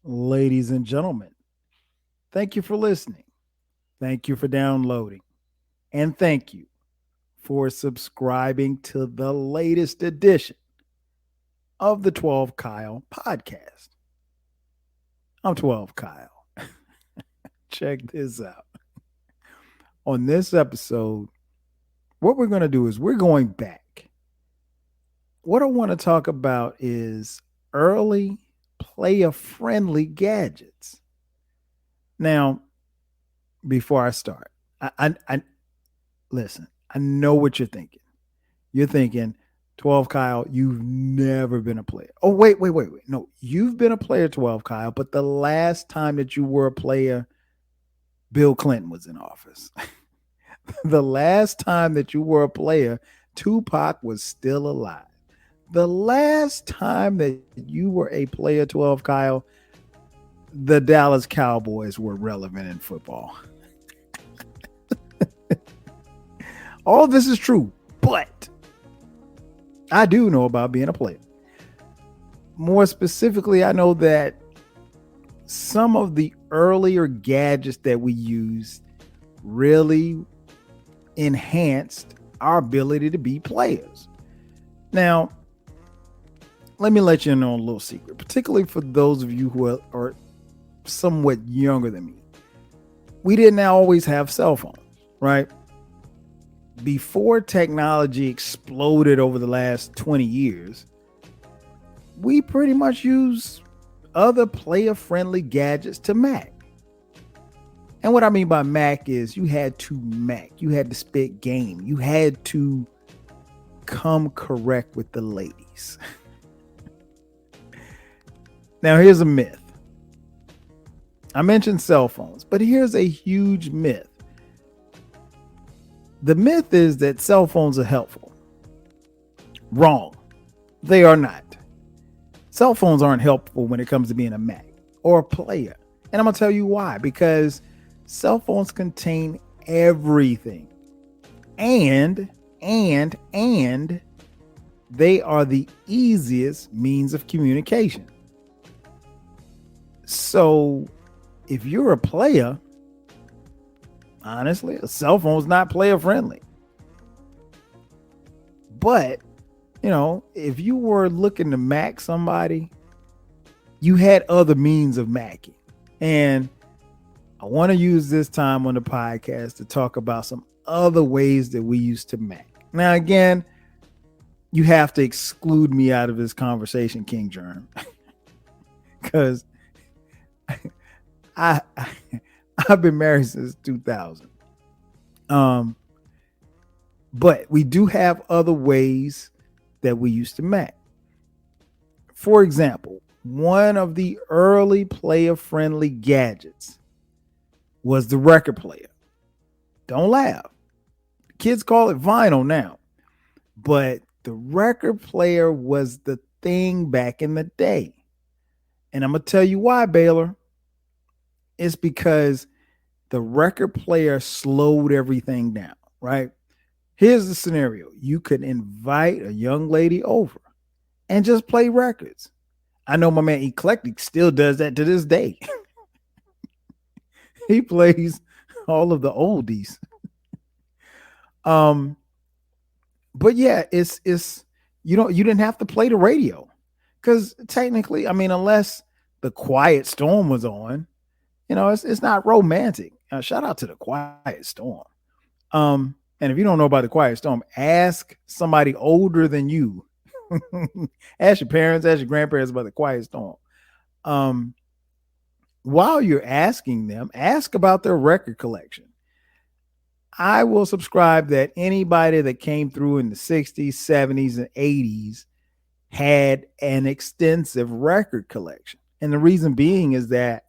Ladies and gentlemen, thank you for listening. Thank you for downloading. And thank you for subscribing to the latest edition of the 12 Kyle podcast. I'm 12 Kyle. Check this out. On this episode, what we're going to do is we're going back. What I want to talk about is early player friendly gadgets. Now, before I start, I listen, I know what you're thinking. You're thinking, 12 Kyle, you've never been a player. Oh, wait. No, you've been a player, 12 Kyle, but the last time that you were a player, Bill Clinton was in office. The last time that you were a player, Tupac was still alive. The last time that you were a player, 12 Kyle, the Dallas Cowboys were relevant in football. All this is true, but I do know about being a player. More specifically, I know that some of the earlier gadgets that we used really enhanced our ability to be players. Now, let me let you know a little secret, particularly for those of you who are somewhat younger than me. We didn't always have cell phones, right? Before technology exploded over the last 20 years, we pretty much use other player friendly gadgets to Mac. And what I mean by Mac is you had to Mac, you had to spit game, you had to come correct with the ladies. Now, here's a myth. I mentioned cell phones, but here's a huge myth. The myth is that cell phones are helpful. Wrong. They are not. Cell phones aren't helpful when it comes to being a Mac or a player. And I'm going to tell you why. Because cell phones contain everything. And they are the easiest means of communication. So if you're a player, honestly, a cell phone is not player friendly. But, if you were looking to Mac somebody, you had other means of Macking. And I want to use this time on the podcast to talk about some other ways that we used to Mac. Now, again, you have to exclude me out of this conversation, King Germ, because I've been married since 2000. But we do have other ways that we used to Mac. For example, one of the early player-friendly gadgets was the record player. Don't laugh. Kids call it vinyl now. But the record player was the thing back in the day. And I'm going to tell you why, Baylor. It's because the record player slowed everything down, right? Here's the scenario. You could invite a young lady over and just play records. I know my man Eclectic still does that to this day. He plays all of the oldies. But yeah, it's you didn't have to play the radio. Because technically, unless the Quiet Storm was on, it's not romantic. Shout out to the Quiet Storm. And if you don't know about the Quiet Storm, ask somebody older than you. Ask your parents, ask your grandparents about the Quiet Storm. While you're asking them, ask about their record collection. I will subscribe that anybody that came through in the 60s, 70s, and 80s had an extensive record collection. And the reason being is that,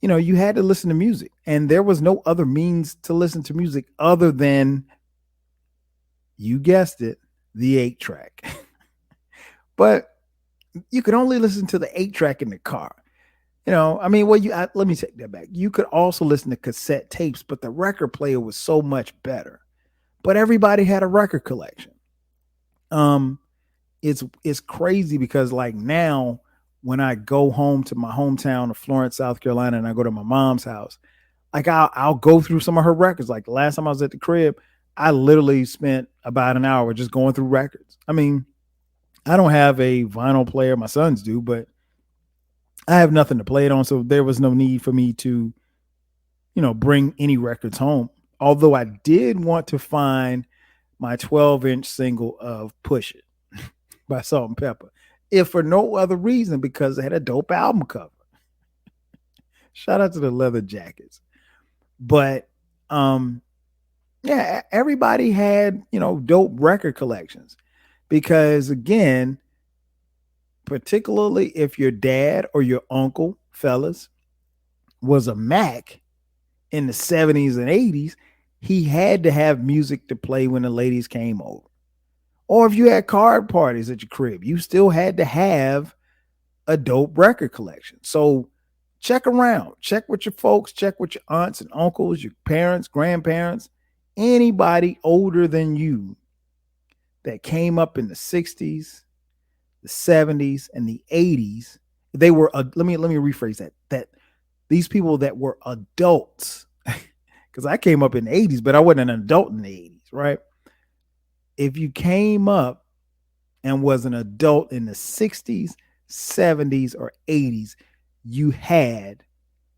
you had to listen to music, and there was no other means to listen to music other than, you guessed it, the 8-track. But you could only listen to the 8-track in the car. Let me take that back. You could also listen to cassette tapes, but the record player was so much better. But everybody had a record collection. It's crazy because like now when I go home to my hometown of Florence, South Carolina, and I go to my mom's house, like I'll go through some of her records. Like the last time I was at the crib, I literally spent about an hour just going through records. I mean, I don't have a vinyl player. My sons do, but I have nothing to play it on. So there was no need for me to, bring any records home. Although I did want to find my 12-inch single of Push It by Salt and Pepper, if for no other reason because it had a dope album cover. Shout out to the leather jackets. But yeah, everybody had, dope record collections because again, particularly if your dad or your uncle, fellas, was a Mac in the 70s and 80s, he had to have music to play when the ladies came over. Or if you had card parties at your crib, you still had to have a dope record collection. So check around, check with your folks, check with your aunts and uncles, your parents, grandparents, anybody older than you that came up in the 60s, the 70s, and the 80s. They were let me rephrase that these people that were adults, because I came up in the 80s, but I wasn't an adult in the 80s, right? If you came up and was an adult in the 60s, 70s, or 80s, you had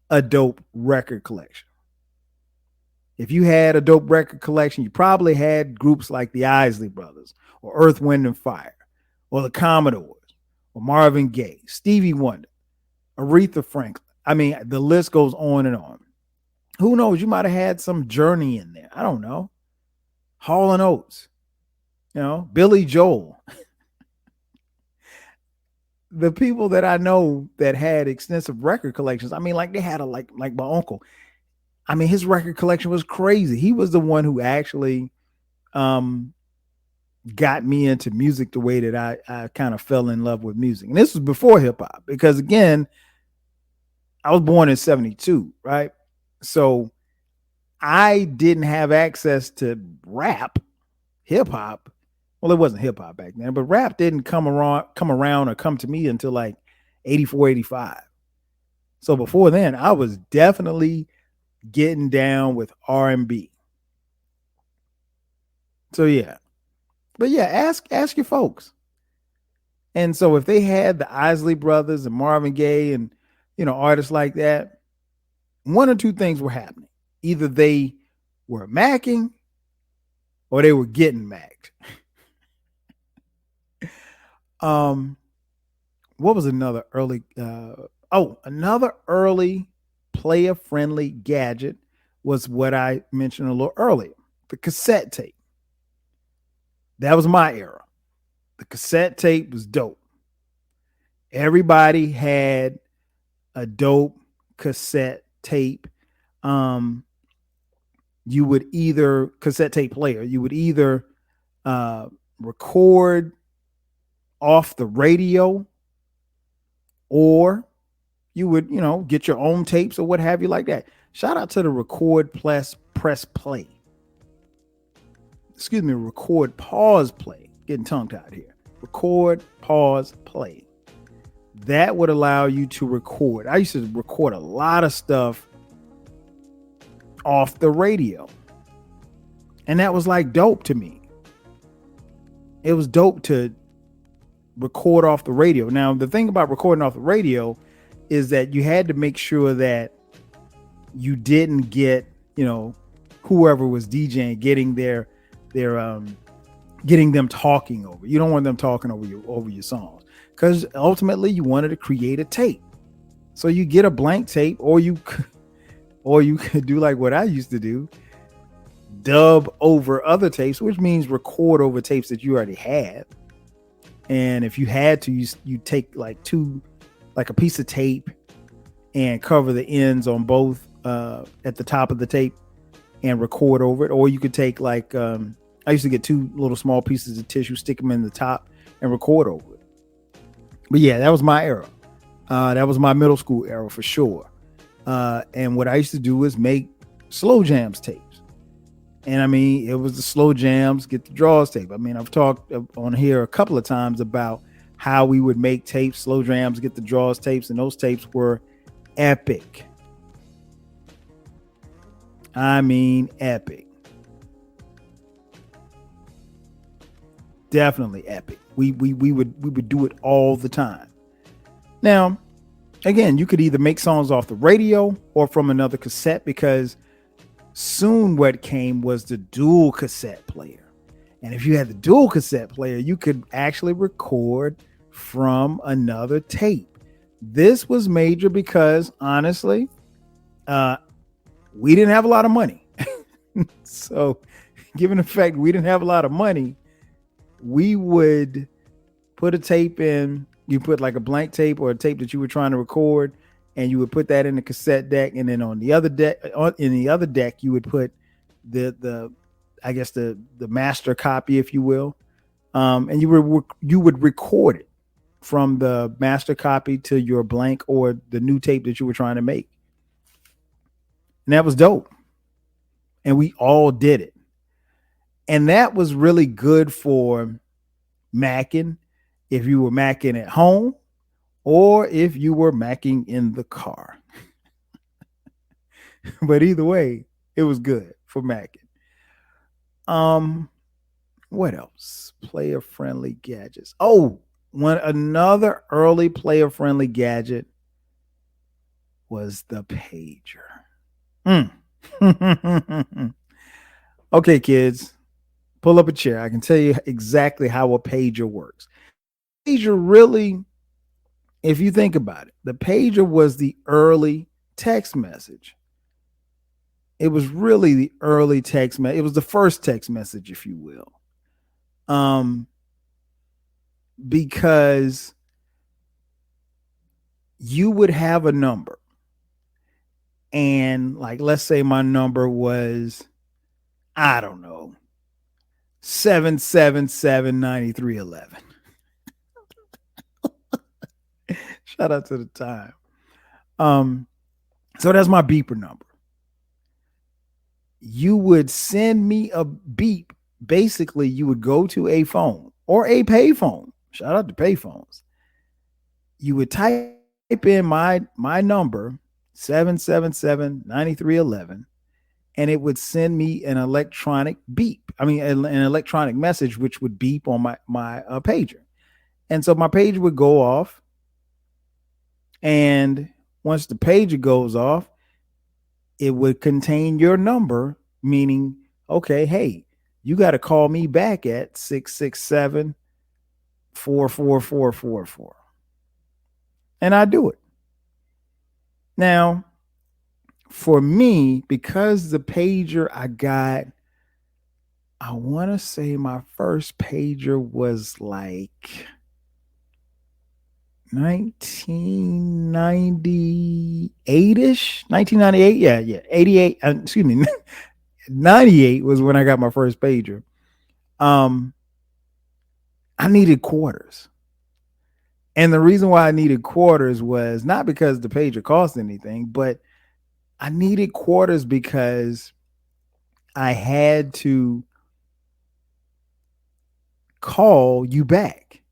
a dope record collection. If you had a dope record collection, you probably had groups like the Isley Brothers or Earth, Wind, and Fire or the Commodores or Marvin Gaye, Stevie Wonder, Aretha Franklin. I mean, the list goes on and on. Who knows? You might have had some Journey in there. I don't know. Hall and Oates, Billy Joel. The people that I know that had extensive record collections, I mean, like they had like my uncle. I mean, his record collection was crazy. He was the one who actually got me into music the way that I kind of fell in love with music. And this was before hip hop, because again, I was born in 72, right? So I didn't have access to rap, hip hop. Well, it wasn't hip hop back then, but rap didn't come around or come to me until like 84, 85. So before then, I was definitely getting down with R&B. So yeah. But yeah, ask your folks. And so if they had the Isley Brothers and Marvin Gaye and artists like that, one or two things were happening. Either they were macking or they were getting macked. What was another early another early player friendly gadget was what I mentioned a little earlier, the cassette tape. That was my era. The cassette tape was dope. Everybody had a dope cassette tape. You would either cassette tape player, you would either record off the radio, or you would, get your own tapes or what have you like that. Shout out to the record press play. Excuse me, record pause play. Getting tongue tied here. Record pause play. That would allow you to record. I used to record a lot of stuff off the radio. And that was like dope to me. It was dope to record off the radio. Now, the thing about recording off the radio is that you had to make sure that you didn't get, whoever was DJing getting getting them talking over. You don't want them talking over your songs, because ultimately you wanted to create a tape. So you get a blank tape, or you could do like what I used to do, dub over other tapes, which means record over tapes that you already had. And if you had to, you take like a piece of tape and cover the ends on both at the top of the tape and record over it. Or you could take like, I used to get two little small pieces of tissue, stick them in the top and record over it. But yeah, that was my era. That was my middle school era for sure. And what I used to do is make slow jams tapes. And I mean, it was the slow jams, get the draws tape. I mean, I've talked on here a couple of times about how we would make tapes, slow jams, get the draws tapes, and those tapes were epic. I mean, epic. Definitely epic. We would do it all the time. Now, again, you could either make songs off the radio or from another cassette, because soon what came was the dual cassette player. And if you had the dual cassette player, you could actually record from another tape. This was major because, honestly, uh, we didn't have a lot of money. So, given the fact we didn't have a lot of money, we would put a tape in. You put like a blank tape or a tape that you were trying to record, and you would put that in the cassette deck, and then on the other deck, in the other deck, you would put the I guess the master copy, if you will, and you would record it from the master copy to your blank or the new tape that you were trying to make, and that was dope. And we all did it, and that was really good for macking, if you were macking at home or if you were macking in the car. But either way, it was good for macking. Um, what else? Player friendly gadgets. Oh, one another early player friendly gadget was the pager. Okay, kids, pull up a chair. I can tell you exactly how a pager works. Pager really, if you think about it, the pager was the early text message. It was really the early text message. It was the first text message, if you will. Um, because you would have a number, and like, let's say my number was, I don't know, 7779311. Shout out to the time. Um, so that's my beeper number. You would send me a beep. Basically, you would go to a phone or a payphone. Shout out to payphones. You would type in my number, 7779311, and it would send me an electronic beep. I mean, an electronic message, which would beep on my pager. And so my pager would go off. And once the pager goes off, it would contain your number, meaning, okay, hey, you got to call me back at 667-44444. And I do it. Now, for me, because the pager I got, I want to say my first pager was like 1998-ish, 1998. Yeah. 88. Excuse me. 98 was when I got my first pager. I needed quarters. And the reason why I needed quarters was not because the pager cost anything, but I needed quarters because I had to call you back.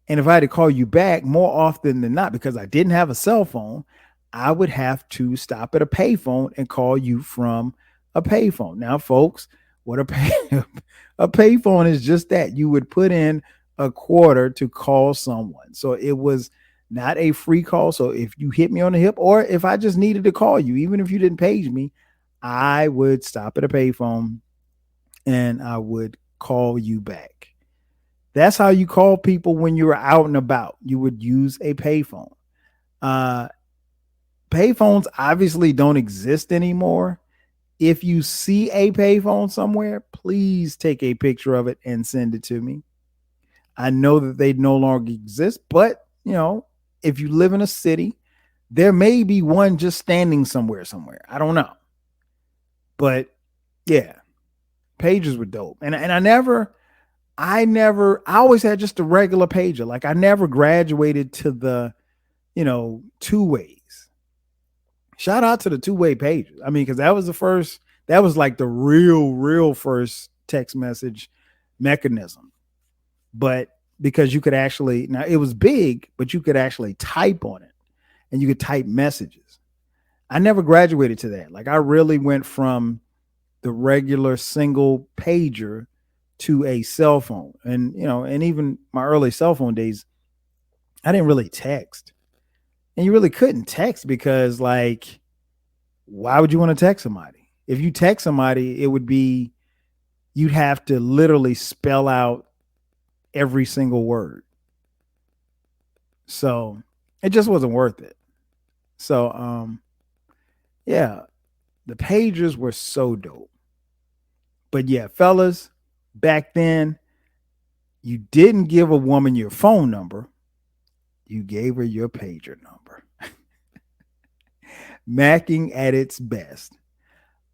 And if I had to call you back more often than not, because I didn't have a cell phone, I would have to stop at a payphone and call you from a payphone. Now, folks, what a payphone is just that. You would put in a quarter to call someone. So it was not a free call. So if you hit me on the hip, or if I just needed to call you, even if you didn't page me, I would stop at a payphone and I would call you back. That's how you call people when you were out and about. You would use a payphone. Uh, Payphones obviously don't exist anymore. If you see a payphone somewhere, please take a picture of it and send it to me. I know that they no longer exist, but if you live in a city, there may be one just standing somewhere. I don't know. But yeah, pages were dope. And I always had just a regular pager. Like, I never graduated to the, two ways. Shout out to the two-way pages. I mean, because that was like the real first text message mechanism. But because you could actually, now it was big, but you could actually type on it and you could type messages. I never graduated to that. Like I really went from the regular single pager to a cell phone. And and even my early cell phone days, I didn't really text. And you really couldn't text because like why would you want to text somebody? If you text somebody, it would be you'd have to literally spell out every single word. So it just wasn't worth it. So yeah, the pagers were so dope. But yeah, fellas, back then you didn't give a woman your phone number. You gave her your pager number. Macking at its best.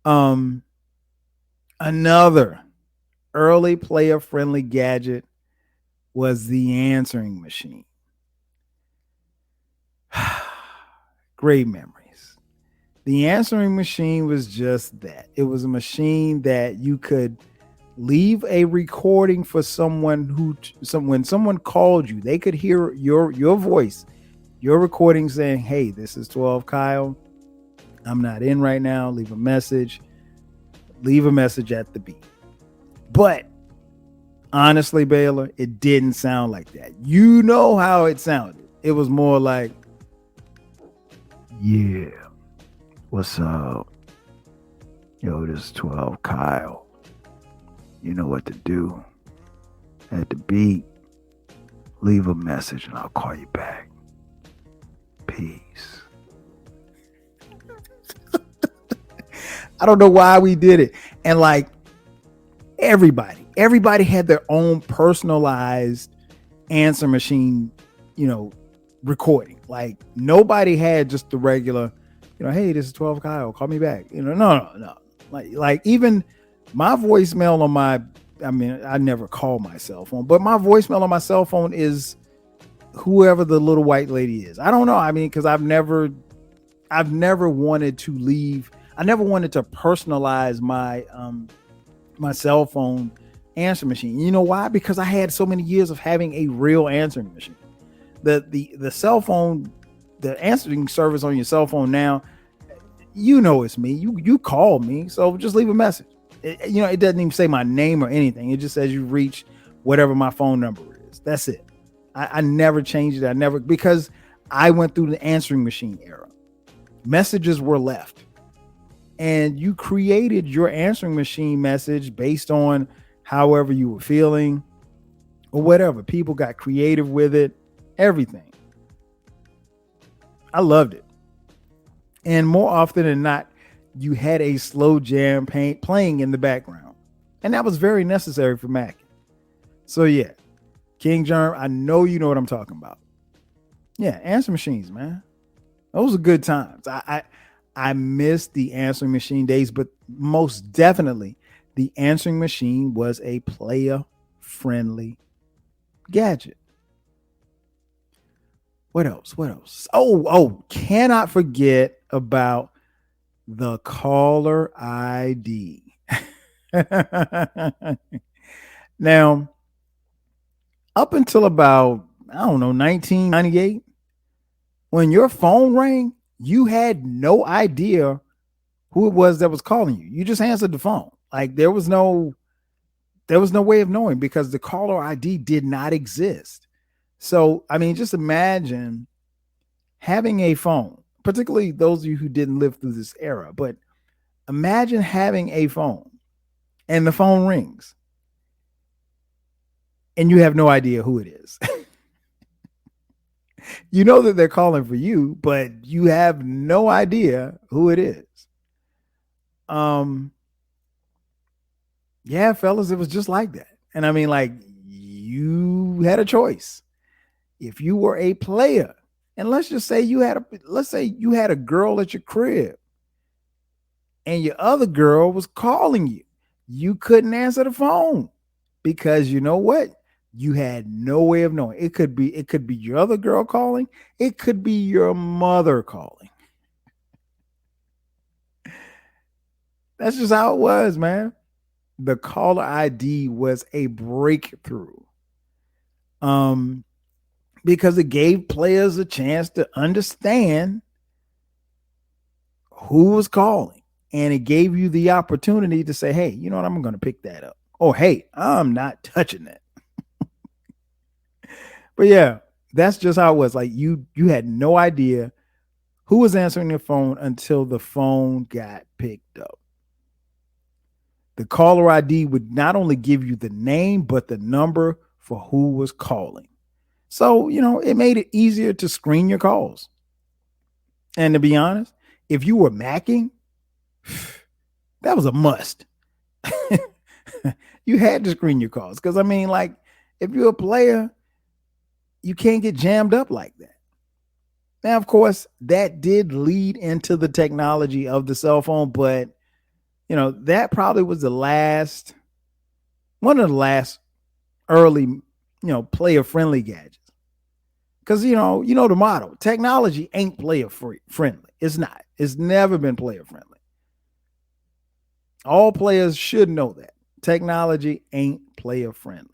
Um Another early player friendly gadget was the answering machine. Great memories. The answering machine was just that. It was a machine that you could leave a recording for someone when someone called you, they could hear your voice, your recording saying, "Hey, this is 12 Kyle. I'm not in right now. Leave a message. Leave a message at the beep." But honestly, Baylor, it didn't sound like that. You know how it sounded. It was more like, "Yeah, what's up? Yo, this is 12 Kyle. You know what to do. At the beat, leave a message and I'll call you back. Peace." I don't know why we did it. And like everybody had their own personalized answer machine, you know, recording. Like nobody had just the regular, "Hey, this is 12 Kyle, call me back." No. Like even my voicemail on my, I mean, I never call my cell phone, but my voicemail on my cell phone is whoever the little white lady is. I don't know. I mean, because I've never wanted to leave. I never wanted to personalize my cell phone answer machine. You know why? Because I had so many years of having a real answering machine. The cell phone, the answering service on your cell phone now, it's me. You call me, so just leave a message. It doesn't even say my name or anything. It just says you reach whatever my phone number is. That's it. I never changed it. I never, because I went through the answering machine era. Messages were left, and you created your answering machine message based on however you were feeling or whatever. People got creative with it, everything. I loved it. And more often than not, you had a slow jam playing in the background. And that was very necessary for Mac. So yeah, King Germ, I know you know what I'm talking about. Yeah, answer machines, man. Those are good times. I miss the answering machine days, but most definitely the answering machine was a player friendly gadget. What else? What else? Oh, cannot forget about the caller ID. Now, up until about, I don't know, 1998, when your phone rang, you had no idea who it was that was calling you. You just answered the phone. Like there was no way of knowing because the caller ID did not exist. So, I mean, just imagine having a phone, particularly those of you who didn't live through this era, but imagine having a phone and the phone rings and you have no idea who it is. You know that they're calling for you, but you have no idea who it is. Um, yeah, fellas, it was just like that. And I mean, like, you had a choice. If you were a player, and let's say you had a girl at your crib and your other girl was calling you, you couldn't answer the phone because you know what? You had no way of knowing. It could be your other girl calling, it could be your mother calling. That's just how it was, man. The caller ID was a breakthrough. um, because it gave players a chance to understand who was calling, and it gave you the opportunity to say, "Hey, you know what? I'm going to pick that up." Or, "Hey, I'm not touching that." But yeah, that's just how it was. Like you had no idea who was answering the phone until the phone got picked up. The caller ID would not only give you the name, but the number for who was calling. So, it made it easier to screen your calls. And to be honest, if you were Macking, that was a must. You had to screen your calls. Because, I mean, like, if you're a player, you can't get jammed up like that. Now, of course, that did lead into the technology of the cell phone, but that probably was one of the last early, player friendly gadgets. Because the motto, technology ain't player friendly. It's not. It's never been player friendly. All players should know that technology ain't player friendly.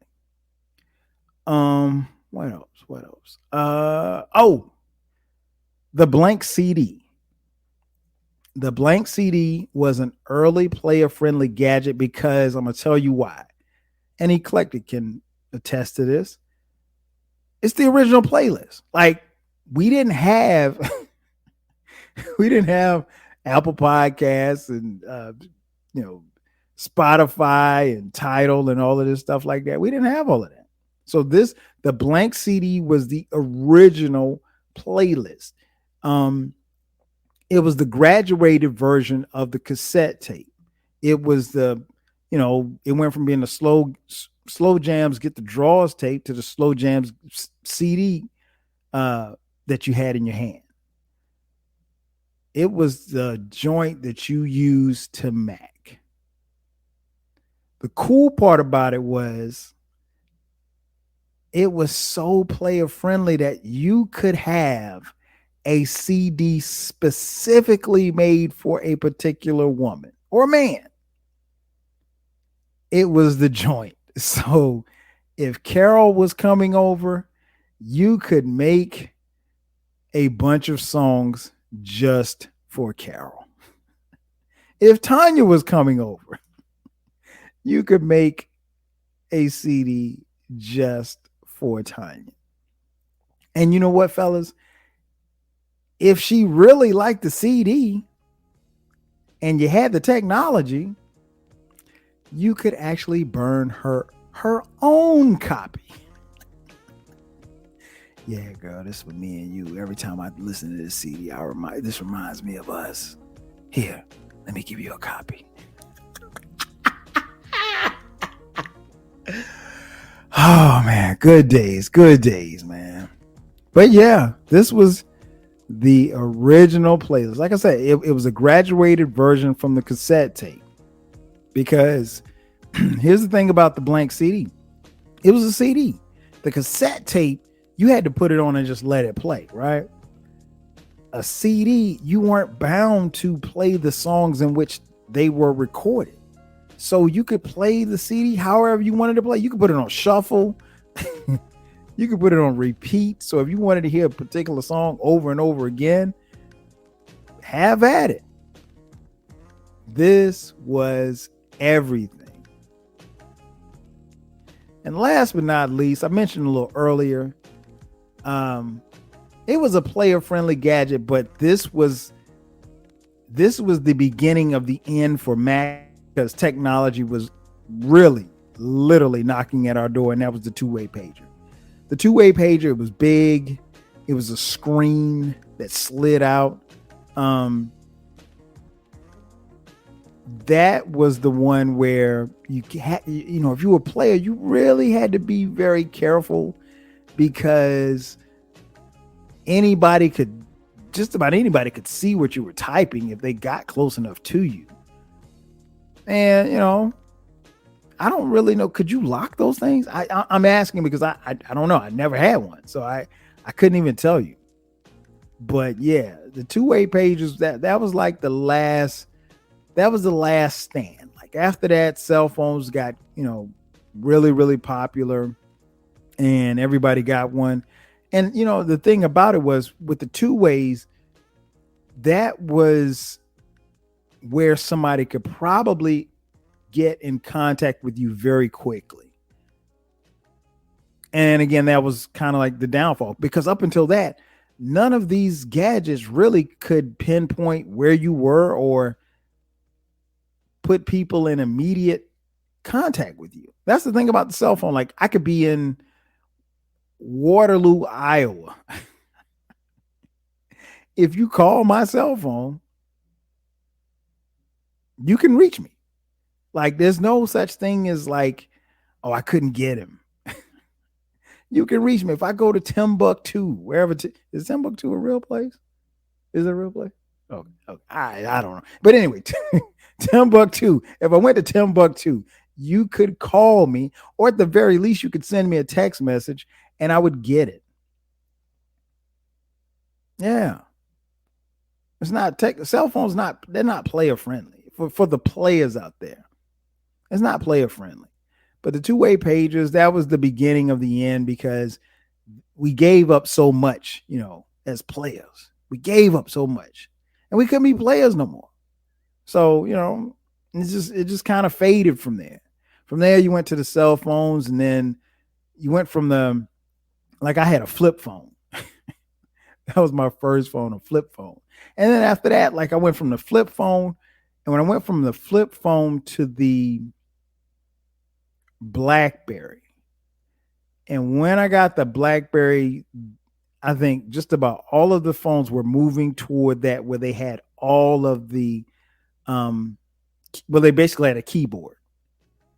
What else? What else? The blank CD. The blank CD was an early player friendly gadget because I'm going to tell you why. And Eclectic can attest to this. It's the original playlist. Like, we didn't have Apple Podcasts and Spotify and Tidal and all of this stuff like that. We didn't have all of that. So the blank CD was the original playlist. It was the graduated version of the cassette tape. It was it went from being the slow jams get the draws tape to the slow jams CD that you had in your hand. It was the joint that you used to Mac. The cool part about it was so player friendly that you could have a CD specifically made for a particular woman or man. It was the joint. So if Carol was coming over, you could make a bunch of songs just for Carol. If Tanya was coming over, you could make a CD just for Tanya. And you know what, fellas? If she really liked the CD and you had the technology, you could actually burn her own copy. Yeah, girl, this is with me and you. Every time I listen to this CD, this reminds me of us. Here, let me give you a copy. Oh man, good days, man. But yeah, this was the original playlist. Like I said, it was a graduated version from the cassette tape. Because here's the thing about the blank CD. It was a CD. The cassette tape, you had to put it on and just let it play, right? A CD, you weren't bound to play the songs in which they were recorded. So you could play the CD however you wanted to play. You could put it on shuffle. You could put it on repeat. So if you wanted to hear a particular song over and over again, have at it. This was everything. And last but not least, I mentioned a little earlier, it was a player-friendly gadget, but this was the beginning of the end for Mac because technology was really, literally knocking at our door, and that was the two-way pager. The two-way pager, it was big. It was a screen that slid out. That was the one where you had, if you were a player, you really had to be very careful because just about anybody could see what you were typing if they got close enough to you. And, I don't really know. Could you lock those things? I'm asking because I don't know. I never had one. So I couldn't even tell you. But yeah, the two-way pages, that was like the last stand. Like after that, cell phones got, really, really popular. and everybody got one. And the thing about it was with the two ways, that was where somebody could probably get in contact with you very quickly. And again, that was kind of like the downfall, because up until that, none of these gadgets really could pinpoint where you were or put people in immediate contact with you. That's the thing about the cell phone. Like, I could be in Waterloo, Iowa. If you call my cell phone, you can reach me. Like, there's no such thing as like, oh, I couldn't get him. You can reach me. If I go to Timbuktu, wherever, is Timbuktu a real place? Is it a real place? Okay. I don't know. But anyway, Timbuktu. If I went to Timbuktu, you could call me, or at the very least, you could send me a text message and I would get it. Yeah. It's not cell phones, they're not player friendly for the players out there. It's not player friendly. But the two-way pages, that was the beginning of the end, because we gave up so much, as players. We gave up so much. And we couldn't be players no more. So, it just kind of faded from there. From there, you went to the cell phones, and then you went from I had a flip phone. That was my first phone, a flip phone. And then after that, I went from the flip phone. And when I went from the flip phone to the BlackBerry, and when I got the BlackBerry, I think just about all of the phones were moving toward that, where they had all of the, they basically had a keyboard,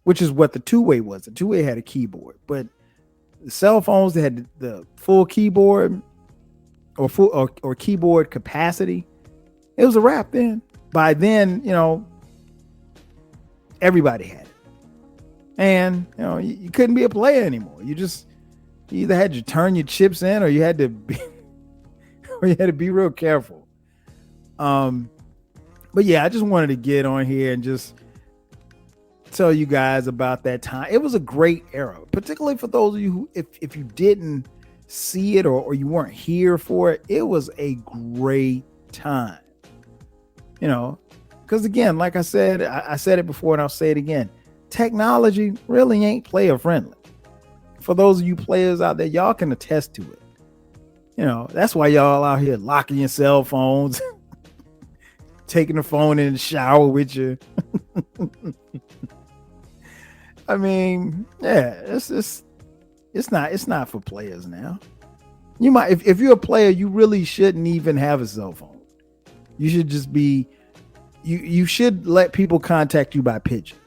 which is what the two-way was. The two-way had a keyboard, but the cell phones, they had the full keyboard or full or keyboard capacity. It was a wrap then. By then, everybody had it. And you couldn't be a player anymore. You either had to turn your chips in, or you had to be real careful. But yeah, I just wanted to get on here and just tell you guys about that time. It was a great era, particularly for those of you who, if you didn't see it or you weren't here for it, it was a great time. Because again, like I said, I said it before and I'll say it again. Technology really ain't player friendly. For those of you players out there, y'all can attest to it. That's why y'all out here locking your cell phones, taking the phone in the shower with you. I mean, yeah, it's not for players now. You might, if you're a player, you really shouldn't even have a cell phone. You should just be, you should let people contact you by pigeon.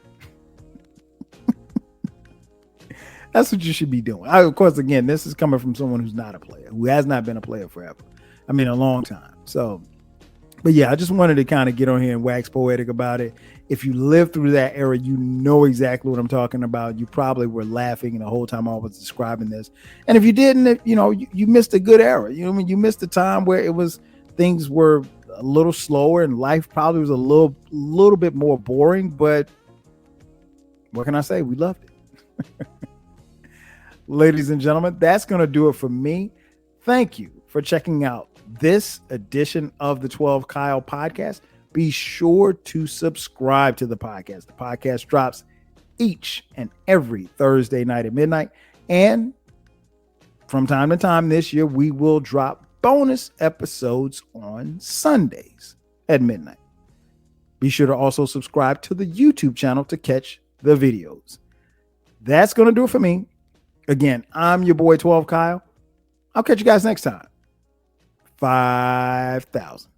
That's what you should be doing. Of course, again, this is coming from someone who's not a player, who has not been a player forever. I mean, a long time. So, but yeah, I just wanted to kind of get on here and wax poetic about it. If you lived through that era, you know exactly what I'm talking about. You probably were laughing the whole time I was describing this. And if you didn't, you missed a good era. You missed a time where things were a little slower and life probably was a little bit more boring. But what can I say? We loved it. Ladies and gentlemen, that's going to do it for me. Thank you for checking out this edition of the 12 Kyle podcast. Be sure to subscribe to the podcast. The podcast drops each and every Thursday night at midnight. And from time to time this year, we will drop bonus episodes on Sundays at midnight. Be sure to also subscribe to the YouTube channel to catch the videos. That's going to do it for me. Again, I'm your boy 12 Kyle. I'll catch you guys next time. 5,000.